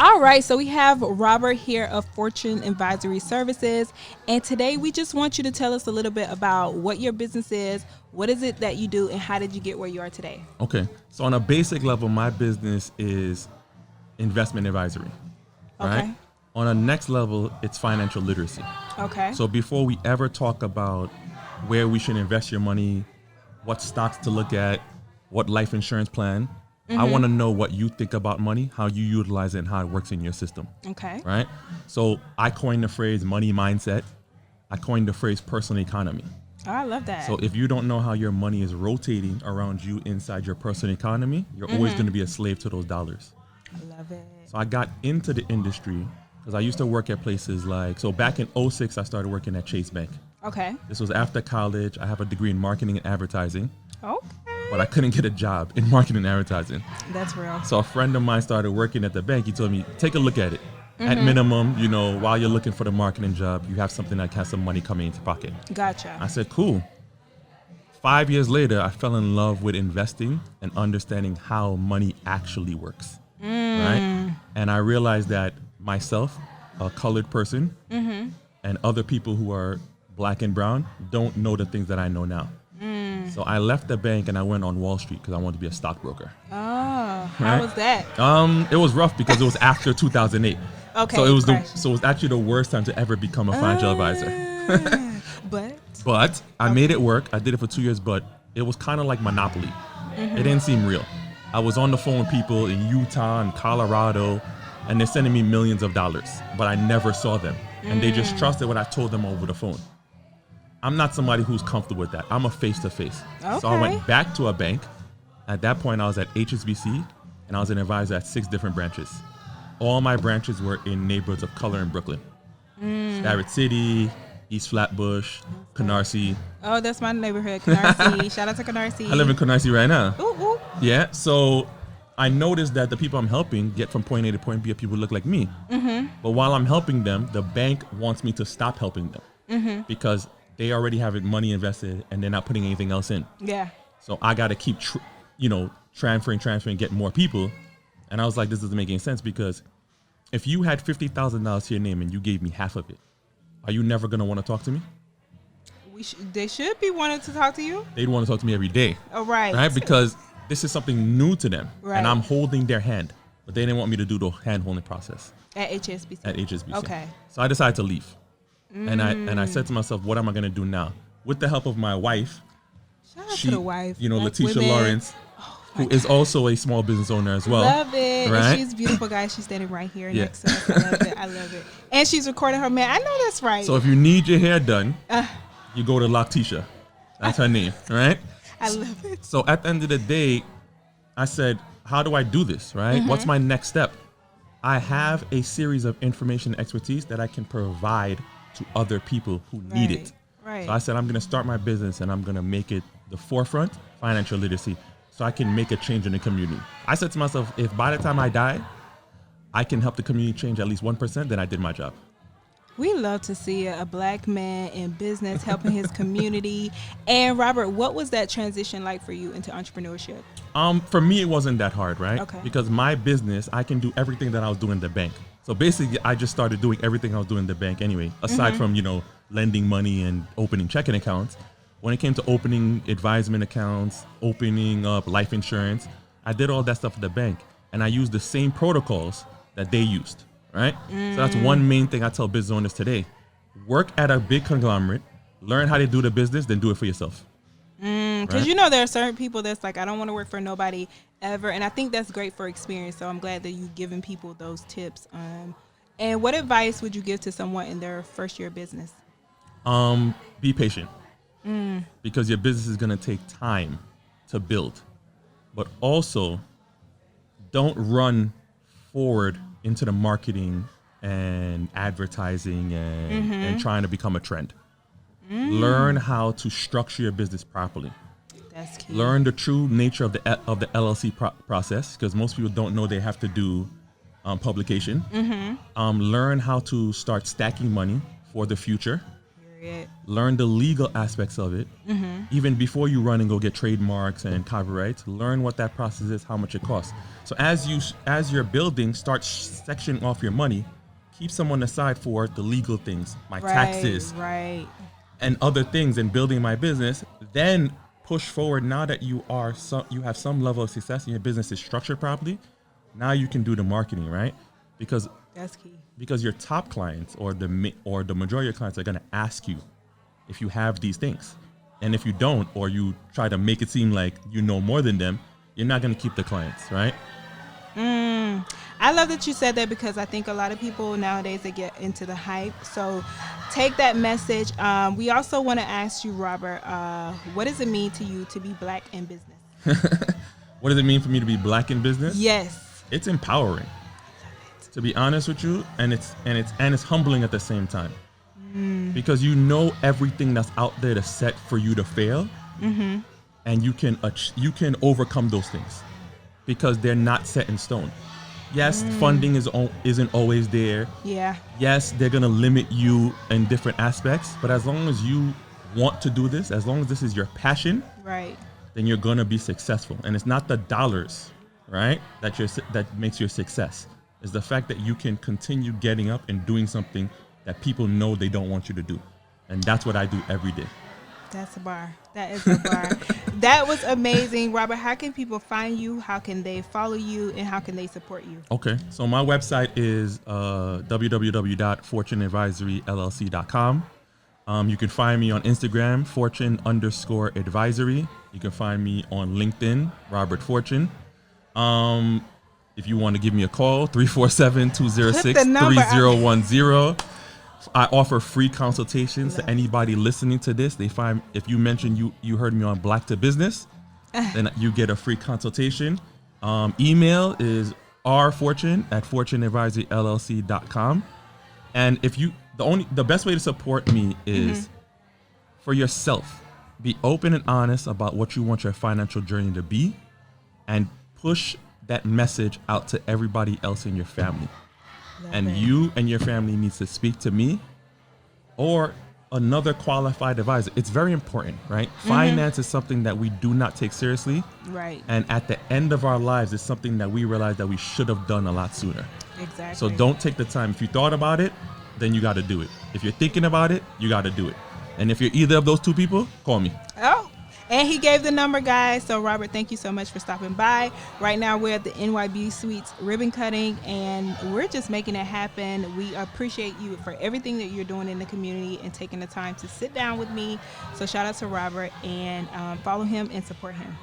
All right, so we have Robert here of Fortune Advisory Services, and today we just want you to tell us a little bit about what your business is, what is it that you do, and how did you get where you are today? Okay, so on a basic level, my business is investment advisory, right? Okay. On a next level, it's financial literacy. Okay. So before we ever talk about where we should invest your money, what stocks to look at, what life insurance plan, I want to know what you think about money, how you utilize it, and how it works in your system. Okay. Right? So I coined the phrase money mindset. I coined the phrase personal economy. Oh, I love that. So if you don't know how your money is rotating around you inside your personal economy, you're always going to be a slave to those dollars. I love it. So I got into the industry because I used to work at places like, so back in 2006, I started working at Chase Bank. Okay. This was after college. I have a degree in marketing and advertising, Okay. but I couldn't get a job in marketing and advertising. That's real. So a friend of mine started working at the bank. He told me, take a look at it. At minimum, you know, while you're looking for the marketing job, you have something that has some money coming into your pocket. Gotcha. I said, cool. 5 years later, I fell in love with investing and understanding how money actually works. Right? And I realized that myself, a colored person, and other people who are black and brown don't know the things that I know now. So I left the bank and I went on Wall Street because I wanted to be a stockbroker. Oh, how Right? was that? It was rough because it was after 2008. Okay. So it was crash. so it was actually the worst time to ever become a financial advisor. But I made it work. I did it for 2 years, but it was kind of like Monopoly. It didn't seem real. I was on the phone with people in Utah and Colorado, and they're sending me millions of dollars, but I never saw them. And they just trusted what I told them over the phone. I'm not somebody who's comfortable with that. I'm a face-to-face. So I Okay. went back to a bank. At that point, I was at HSBC, and I was an advisor at 6 different branches. All my branches were in neighborhoods of color in Brooklyn. Starrett City, East Flatbush, Canarsie. oh, that's my neighborhood, Canarsie. Shout out to Canarsie. I live in Canarsie right now. Ooh, ooh. Yeah, so I noticed that the people I'm helping get from point A to point B are people who look like me. But while I'm helping them, the bank wants me to stop helping them because they already have money invested and they're not putting anything else in. Yeah. So I got to keep, transferring, get more people. And I was like, this doesn't make any sense because if you had $50,000 to your name and you gave me half of it, are you never going to want to talk to me? They should be wanting to talk to you. They'd want to talk to me every day. Oh, right. Right? Because this is something new to them. Right. And I'm holding their hand. But they didn't want me to do the hand-holding process At HSBC. at HSBC. Okay. So I decided to leave. And I said to myself, what am I going to do now? With the help of my wife, Shout out to the wife. Black LaTisha women. Lawrence, who is also a small business owner as well. Love it. Right? And she's beautiful, guys. She's standing right here Yeah. next to us. I love it. I love it. And she's recording her man. I know that's right. So if you need your hair done, you go to LaTisha. That's her name, right? I love it. So at the end of the day, I said, how do I do this, right? What's my next step? I have a series of information and expertise that I can provide to other people who need it. Right. So I said, I'm going to start my business and I'm going to make it the forefront, financial literacy, so I can make a change in the community. I said to myself, if by the time I die, I can help the community change at least 1%, then I did my job. We love to see a black man in business helping his community. And Robert, what was that transition like for you into entrepreneurship? For me, it wasn't that hard, right? Okay. Because my business, I can do everything that I was doing in the bank. So basically, I just started doing everything I was doing in the bank anyway, aside from, lending money and opening checking accounts. When it came to opening advisement accounts, opening up life insurance, I did all that stuff at the bank. And I used the same protocols that they used, right? So that's one main thing I tell business owners today. Work at a big conglomerate, learn how to do the business, then do it for yourself. Because there are certain people that's like, I don't want to work for nobody ever. And I think that's great for experience. So I'm glad that you've given people those tips. And what advice would you give to someone in their first year of business? Be patient. Because your business is going to take time to build. But also, don't run forward into the marketing and advertising and trying to become a trend. Learn how to structure your business properly. That's key. Learn the true nature of the LLC process, because most people don't know they have to do publication. Learn how to start stacking money for the future. Period. Learn the legal aspects of it. Even before you run and go get trademarks and copyrights, learn what that process is, how much it costs. So as you're building, start sectioning off your money. Keep someone aside for the legal things, my taxes, Right. and other things, and building my business. Then push forward. Now that you have some level of success and your business is structured properly, now you can do the marketing, right? Because That's key. Because your top clients or the majority of your clients are going to ask you if you have these things. And if you don't, or you try to make it seem like you know more than them, you're not going to keep the clients, right? I love that you said that, because I think a lot of people nowadays, they get into the hype. So take that message. We also want to ask you, Robert, what does it mean to you to be Black in business? What does it mean for me to be Black in business? Yes. It's empowering, to be honest with you, and it's humbling at the same time. Because you know everything that's out there to set for you to fail, and you can overcome those things because they're not set in stone. Yes, funding isn't always there. Yeah. Yes, they're gonna limit you in different aspects, but as long as you want to do this, as long as this is your passion, Right. then you're gonna be successful. And it's not the dollars, right, that makes your success. It's the fact that you can continue getting up and doing something that people know they don't want you to do. And that's what I do every day. That's a bar. That is a bar. That was amazing. Robert, how can people find you? How can they follow you? And how can they support you? Okay, so my website is www.fortuneadvisoryllc.com. You can find me on Instagram, fortune_advisory. You can find me on LinkedIn, Robert Fortune. If you want to give me a call, 347-206-3010. I offer free consultations to anybody listening to this. If you mention you heard me on Black to Business, then you get a free consultation. Email is rfortune@fortuneadvisoryllc.com. And the best way to support me is for yourself. Be open and honest about what you want your financial journey to be, and push that message out to everybody else in your family. You and your family needs to speak to me or another qualified advisor. It's very important, right? Finance is something that we do not take seriously. Right. And at the end of our lives, it's something that we realize that we should have done a lot sooner. Exactly. So don't take the time. If you thought about it, then you got to do it. If you're thinking about it, you got to do it. And if you're either of those two people, call me. Oh, and he gave the number, guys. So, Robert, thank you so much for stopping by. Right now, we're at the NYBeauty Suites ribbon cutting, and we're just making it happen. We appreciate you for everything that you're doing in the community and taking the time to sit down with me. So, shout out to Robert, and follow him and support him.